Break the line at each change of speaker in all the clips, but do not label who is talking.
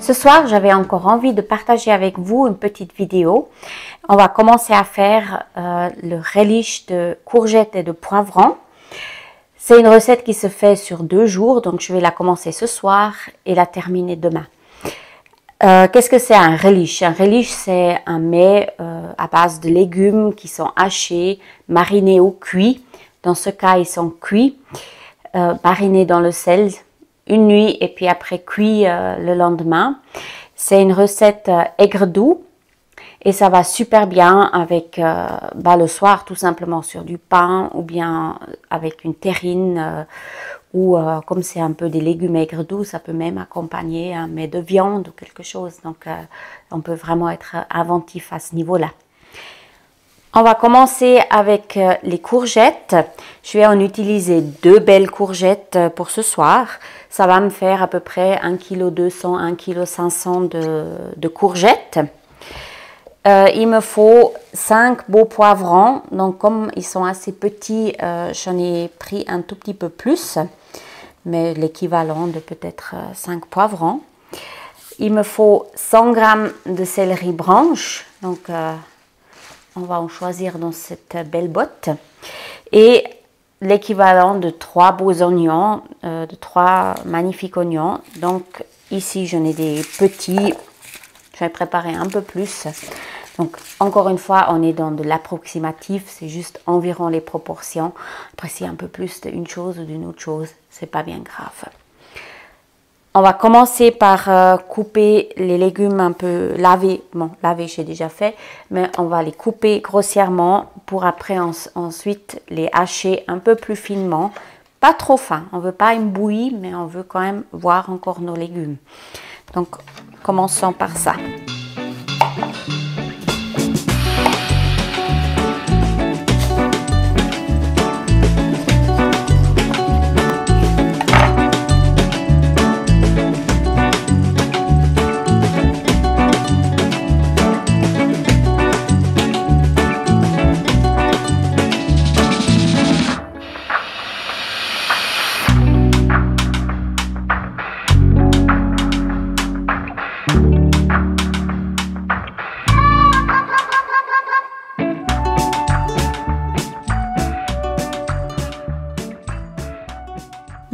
Ce soir, j'avais encore envie de partager avec vous une petite vidéo. On va commencer à faire le relish de courgettes et de poivrons. C'est une recette qui se fait sur 2 jours, donc je vais la commencer ce soir et la terminer demain. Qu'est-ce que c'est un relish? Un relish, c'est un mets à base de légumes qui sont hachés, marinés ou cuits. Dans ce cas, ils sont cuits, marinés dans le sel une nuit et puis après cuit le lendemain. C'est une recette aigre doux et ça va super bien avec le soir tout simplement sur du pain ou bien avec une terrine ou comme c'est un peu des légumes aigre doux, ça peut même accompagner un mets de viande ou quelque chose. Donc on peut vraiment être inventif à ce niveau-là. On va commencer avec les courgettes. Je vais en utiliser 2 belles courgettes pour ce soir. Ça va me faire à peu près 1,2 kg, 1,5 kg de courgettes. Il me faut 5 beaux poivrons. Donc comme ils sont assez petits, j'en ai pris un tout petit peu plus. Mais l'équivalent de peut-être 5 poivrons. Il me faut 100 g de céleri branche. Donc on va en choisir dans cette belle botte. Et l'équivalent de 3 beaux oignons, de 3 magnifiques oignons. Donc ici, j'en ai des petits. Je vais préparer un peu plus. Donc encore une fois, on est dans de l'approximatif. C'est juste environ les proportions. Après, s'il y a un peu plus d'une chose ou d'une autre chose, c'est pas bien grave. On va commencer par couper les légumes un peu lavés. Bon, lavés, j'ai déjà fait, mais on va les couper grossièrement pour après ensuite les hacher un peu plus finement. Pas trop fin, on veut pas une bouillie, mais on veut quand même voir encore nos légumes. Donc, commençons par ça.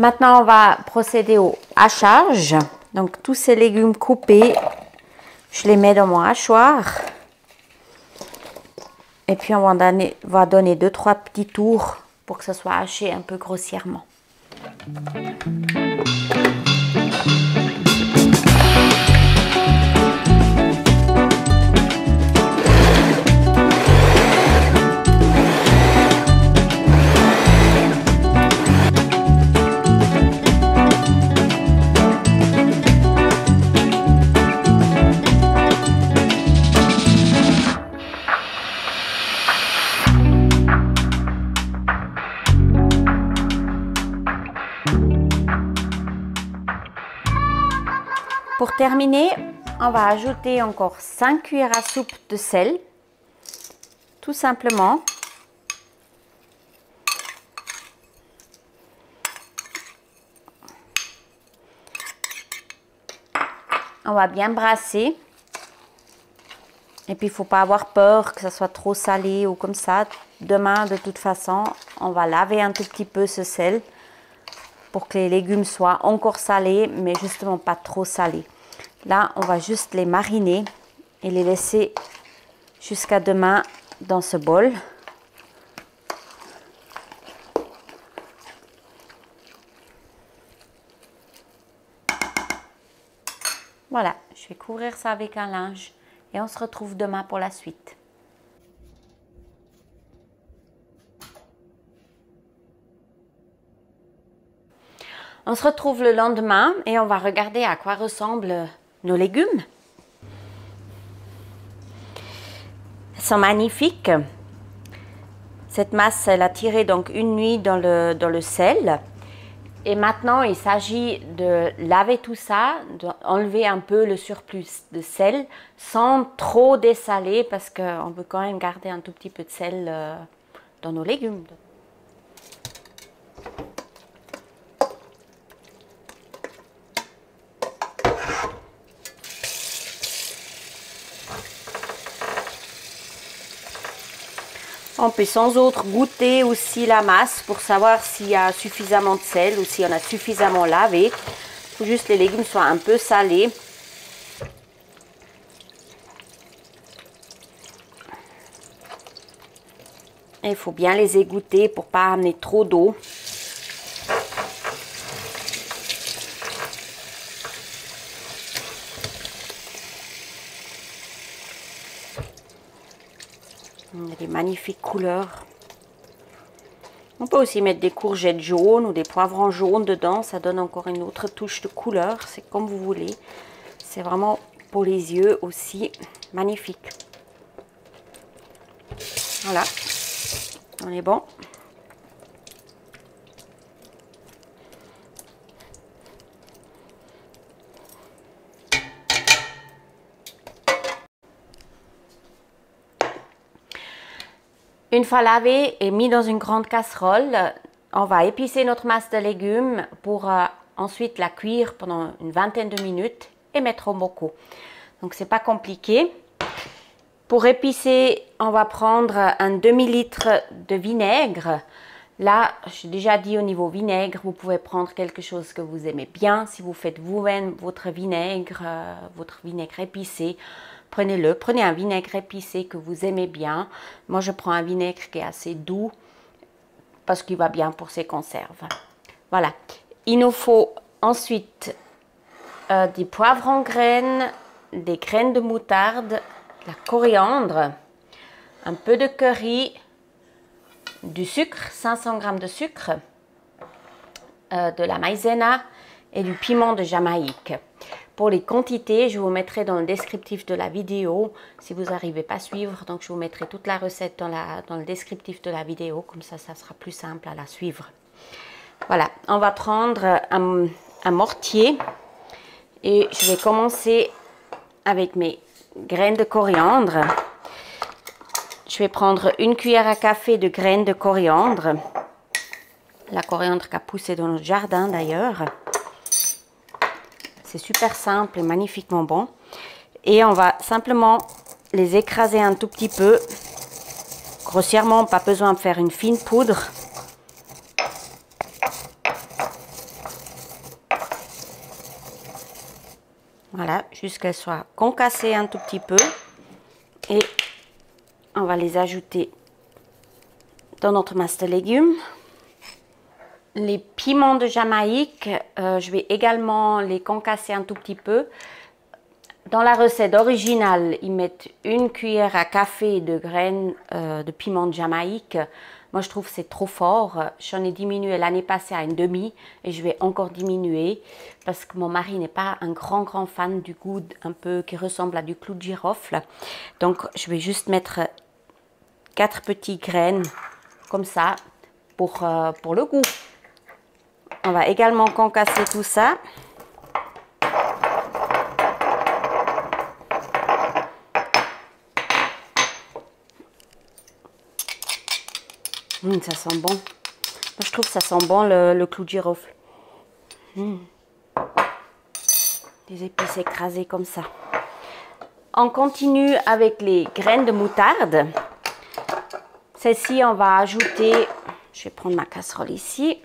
Maintenant, on va procéder au hachage. Donc, tous ces légumes coupés, je les mets dans mon hachoir. Et puis, on va donner 2-3 petits tours pour que ça soit haché un peu grossièrement. Pour terminer, on va ajouter encore 5 cuillères à soupe de sel, tout simplement. On va bien brasser. Et puis, il ne faut pas avoir peur que ça soit trop salé ou comme ça. Demain, de toute façon, on va laver un tout petit peu ce sel pour que les légumes soient encore salés, mais justement pas trop salés. Là, on va juste les mariner et les laisser jusqu'à demain dans ce bol. Voilà, je vais couvrir ça avec un linge et on se retrouve demain pour la suite. On se retrouve le lendemain et on va regarder à quoi ressemblent nos légumes. Ils sont magnifiques. Cette masse, elle a tiré donc une nuit dans le sel. Et maintenant, il s'agit de laver tout ça, d'enlever un peu le surplus de sel sans trop dessaler parce qu'on veut quand même garder un tout petit peu de sel dans nos légumes. On peut sans autre goûter aussi la masse pour savoir s'il y a suffisamment de sel ou si on a suffisamment lavé. Il faut juste que les légumes soient un peu salés. Et il faut bien les égoutter pour ne pas amener trop d'eau. Il y a des magnifiques couleurs. On peut aussi mettre des courgettes jaunes ou des poivrons jaunes dedans. Ça donne encore une autre touche de couleur. C'est comme vous voulez. C'est vraiment pour les yeux aussi magnifique. Voilà. On est bon. Une fois lavé et mis dans une grande casserole, on va épicer notre masse de légumes pour ensuite la cuire pendant une vingtaine de minutes et mettre au bocaux. Donc c'est pas compliqué. Pour épicer, on va prendre un demi-litre de vinaigre. Là, j'ai déjà dit au niveau vinaigre, vous pouvez prendre quelque chose que vous aimez bien. Si vous faites vous-même votre vinaigre épicé, prenez-le. Prenez un vinaigre épicé que vous aimez bien. Moi, je prends un vinaigre qui est assez doux parce qu'il va bien pour ses conserves. Voilà. Il nous faut ensuite des poivrons graines, des graines de moutarde, la coriandre, un peu de curry, du sucre, 500 g de sucre, de la maïzena et du piment de Jamaïque. Pour les quantités, je vous mettrai dans le descriptif de la vidéo si vous n'arrivez pas à suivre. Donc, je vous mettrai toute la recette dans le descriptif de la vidéo. Comme ça sera plus simple à la suivre. Voilà, on va prendre un mortier et je vais commencer avec mes graines de coriandre. Je vais prendre une cuillère à café de graines de coriandre. La coriandre qui a poussé dans notre jardin d'ailleurs. C'est super simple et magnifiquement bon. Et on va simplement les écraser un tout petit peu. Grossièrement, pas besoin de faire une fine poudre. Voilà, juste qu'elles soient concassées un tout petit peu. Et on va les ajouter dans notre masse de légumes. Les piments de Jamaïque, je vais également les concasser un tout petit peu. Dans la recette originale, ils mettent une cuillère à café de graines de piment de Jamaïque. Moi, je trouve que c'est trop fort. J'en ai diminué l'année passée à une demi et je vais encore diminuer parce que mon mari n'est pas un grand fan du goût un peu qui ressemble à du clou de girofle. Donc, je vais juste mettre 4 petites graines comme ça pour le goût. On va également concasser tout ça. Ça sent bon. Moi, je trouve que ça sent bon le clou de girofle. Des épices écrasées comme ça. On continue avec les graines de moutarde. Celles-ci, on va ajouter, je vais prendre ma casserole ici.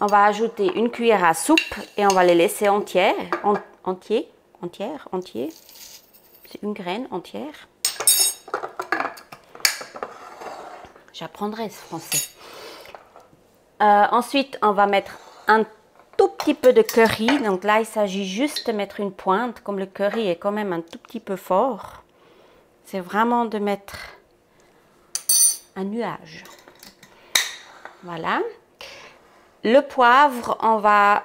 On va ajouter une cuillère à soupe et on va les laisser entières. C'est une graine entière. J'apprendrai ce français. Ensuite, on va mettre un tout petit peu de curry. Donc là, il s'agit juste de mettre une pointe. Comme le curry est quand même un tout petit peu fort, c'est vraiment de mettre un nuage. Voilà. Le poivre, on va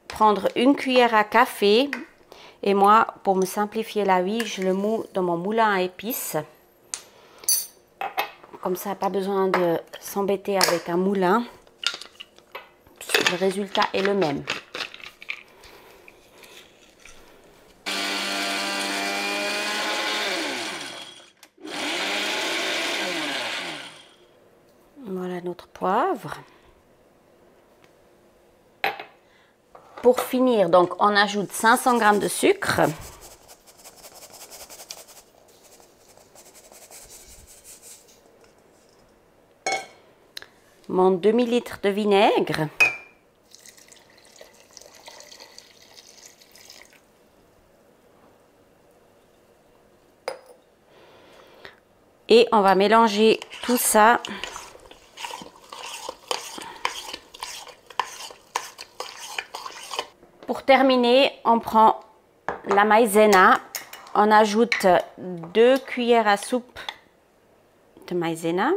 prendre une cuillère à café. Et moi, pour me simplifier la vie, je le moule dans mon moulin à épices. Comme ça, pas besoin de s'embêter avec un moulin. Le résultat est le même. Voilà notre poivre. Pour finir, donc, on ajoute 500 g de sucre. mon demi-litre de vinaigre. Et on va mélanger tout ça. Pour terminer, on prend la maïzena. On ajoute 2 cuillères à soupe de maïzena.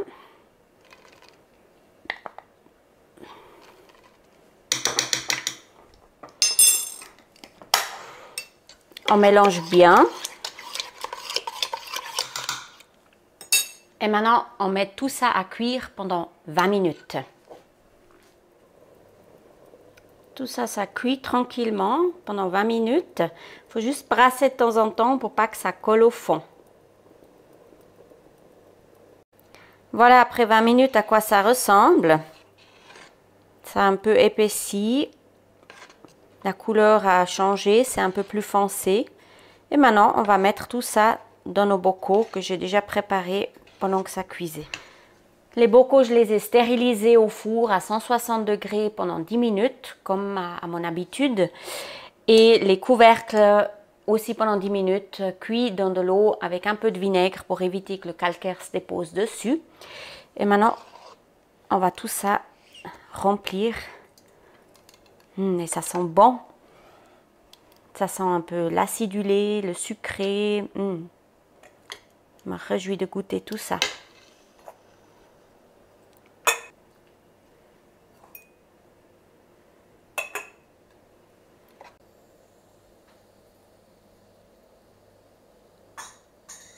On mélange bien. Et maintenant, on met tout ça à cuire pendant 20 minutes. Tout ça, ça cuit tranquillement pendant 20 minutes. Il faut juste brasser de temps en temps pour pas que ça colle au fond. Voilà après 20 minutes à quoi ça ressemble. Ça a un peu épaissi. La couleur a changé, c'est un peu plus foncé. Et maintenant, on va mettre tout ça dans nos bocaux que j'ai déjà préparés pendant que ça cuisait. Les bocaux, je les ai stérilisés au four à 160 degrés pendant 10 minutes, comme à mon habitude. Et les couvercles aussi pendant 10 minutes, cuits dans de l'eau avec un peu de vinaigre pour éviter que le calcaire se dépose dessus. Et maintenant, on va tout ça remplir. Et ça sent bon. Ça sent un peu l'acidulé, le sucré. Je me réjouis de goûter tout ça.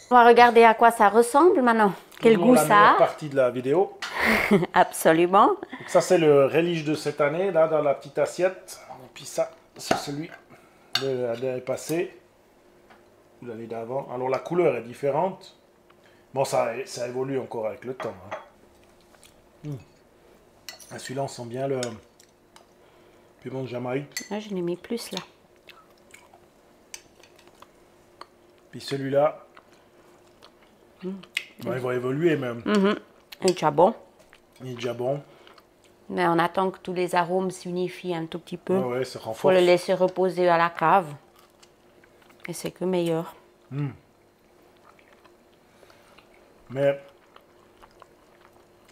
On va regarder à quoi ça ressemble maintenant. Quel goût ça a.
La meilleure partie de la vidéo.
Absolument.
Donc ça c'est le relish de cette année, là dans la petite assiette. Et puis ça, c'est celui de l'année passée, l'année d'avant. Alors la couleur est différente. Bon, ça évolue encore avec le temps. Celui-là, on sent bien le piment de Jamaïque.
Là, je l'ai mis plus là.
Puis celui-là, bon, il va évoluer même.
Il est déjà bon.
Il est déjà bon.
Mais on attend que tous les arômes s'unifient un tout petit peu.
Ouais, ça renforce.
Faut le laisser reposer à la cave. Et c'est que meilleur.
Mais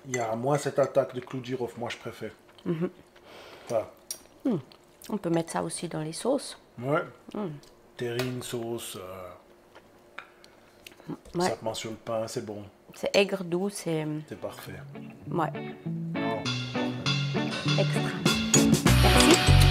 il y a moins cette attaque de clou de girofle. Moi, je préfère. Enfin,
On peut mettre ça aussi dans les sauces.
ouais. Terrine, sauce.
Ouais.
Ça te met sur le pain, c'est bon.
C'est aigre doux, c'est...
C'est parfait.
Ouais,
Oh.
extra. Merci.